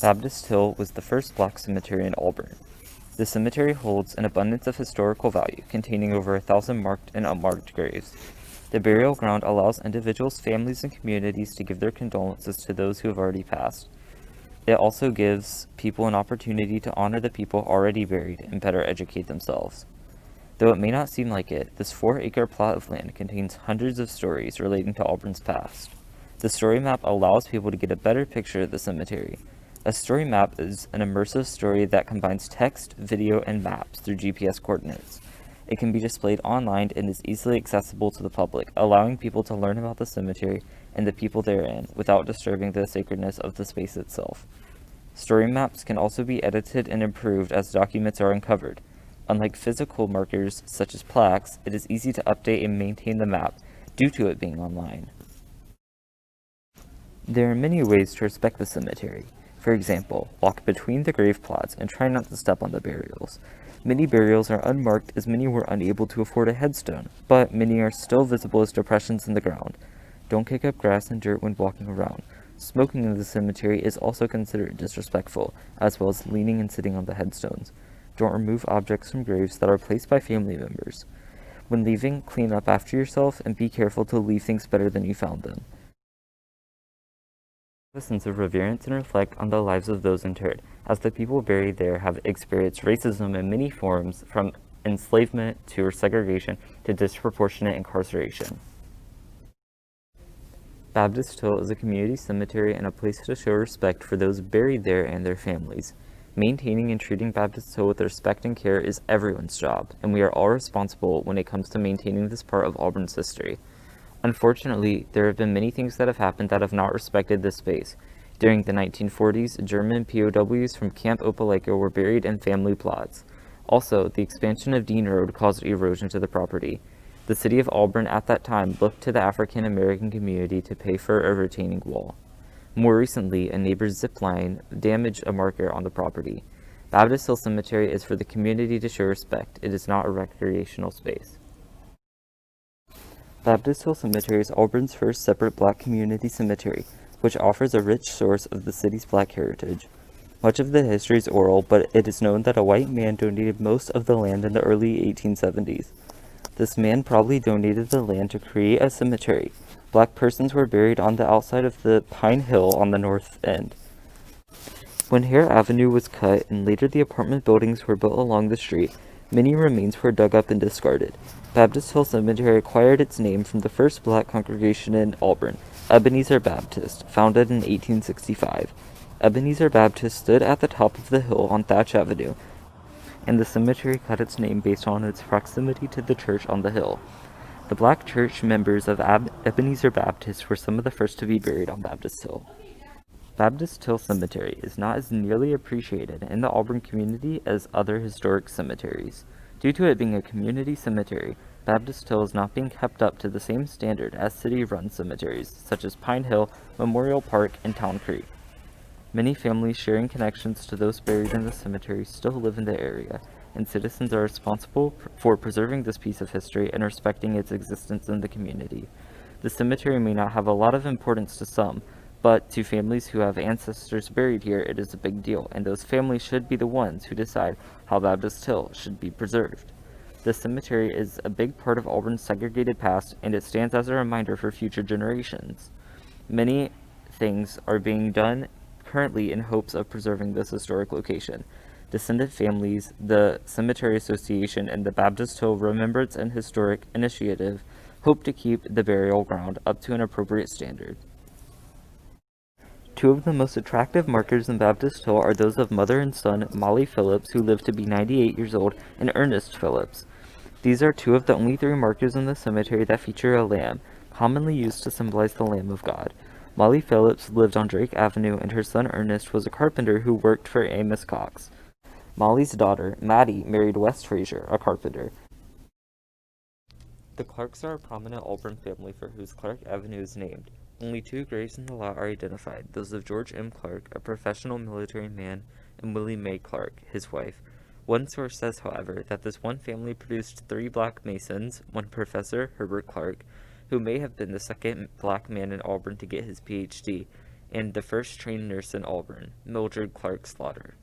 Baptist Hill was the first black cemetery in Auburn. The cemetery holds an abundance of historical value, containing over 1,000 marked and unmarked graves. The burial ground allows individuals, families, and communities to give their condolences to those who have already passed. It also gives people an opportunity to honor the people already buried and better educate themselves. Though it may not seem like it, this 4-acre plot of land contains hundreds of stories relating to Auburn's past. The story map allows people to get a better picture of the cemetery. A story map is an immersive story that combines text, video, and maps through GPS coordinates. It can be displayed online and is easily accessible to the public, allowing people to learn about the cemetery and the people therein without disturbing the sacredness of the space itself. Story maps can also be edited and improved as documents are uncovered. Unlike physical markers such as plaques, it is easy to update and maintain the map due to it being online. There are many ways to respect the cemetery. For example, walk between the grave plots and try not to step on the burials. Many burials are unmarked as many were unable to afford a headstone, but many are still visible as depressions in the ground. Don't kick up grass and dirt when walking around. Smoking in the cemetery is also considered disrespectful, as well as leaning and sitting on the headstones. Don't remove objects from graves that are placed by family members. When leaving, clean up after yourself and be careful to leave things better than you found them. A sense of reverence and reflect on the lives of those interred, as the people buried there have experienced racism in many forms, from enslavement to segregation to disproportionate incarceration. Baptist Hill is a community cemetery and a place to show respect for those buried there and their families. Maintaining and treating Baptist Hill with respect and care is everyone's job, and we are all responsible when it comes to maintaining this part of Auburn's history. Unfortunately, there have been many things that have happened that have not respected this space. During the 1940s, German POWs from Camp Opelika were buried in family plots. Also, the expansion of Dean Road caused erosion to the property. The city of Auburn at that time looked to the African American community to pay for a retaining wall. More recently, a neighbor's zip line damaged a marker on the property. Baptist Hill Cemetery is for the community to show respect. It is not a recreational space. Baptist Hill Cemetery is Auburn's first separate black community cemetery, which offers a rich source of the city's black heritage. Much of the history is oral, but it is known that a white man donated most of the land in the early 1870s. This man probably donated the land to create a cemetery. Black persons were buried on the outside of the Pine Hill on the north end. When Hare Avenue was cut and later the apartment buildings were built along the street, many remains were dug up and discarded. Baptist Hill Cemetery acquired its name from the first black congregation in Auburn, Ebenezer Baptist, founded in 1865. Ebenezer Baptist stood at the top of the hill on Thatch Avenue, and the cemetery got its name based on its proximity to the church on the hill. The black church members of Ebenezer Baptist were some of the first to be buried on Baptist Hill. Baptist Hill Cemetery is not as nearly appreciated in the Auburn community as other historic cemeteries. Due to it being a community cemetery, Baptist Hill is not being kept up to the same standard as city-run cemeteries, such as Pine Hill, Memorial Park, and Town Creek. Many families sharing connections to those buried in the cemetery still live in the area, and citizens are responsible for preserving this piece of history and respecting its existence in the community. The cemetery may not have a lot of importance to some, but to families who have ancestors buried here, it is a big deal, and those families should be the ones who decide how Baptist Hill should be preserved. The cemetery is a big part of Auburn's segregated past, and it stands as a reminder for future generations. Many things are being done currently in hopes of preserving this historic location. Descendant families, the Cemetery Association, and the Baptist Hill Remembrance and Historic Initiative hope to keep the burial ground up to an appropriate standard. Two of the most attractive markers in Baptist Hill are those of mother and son Molly Phillips, who lived to be 98 years old, and Ernest Phillips. These are two of the only 3 markers in the cemetery that feature a lamb, commonly used to symbolize the Lamb of God. Molly Phillips lived on Drake Avenue, and her son Ernest was a carpenter who worked for Amos Cox. Molly's daughter, Maddie, married Wes Frazier, a carpenter. The Clarks are a prominent Auburn family for whose Clark Avenue is named. Only 2 graves in the lot are identified, those of George M. Clark, a professional military man, and Willie Mae Clark, his wife. One source says, however, that this one family produced 3 black Masons, one professor, Herbert Clark, who may have been the second black man in Auburn to get his Ph.D., and the first trained nurse in Auburn, Mildred Clark Slaughter.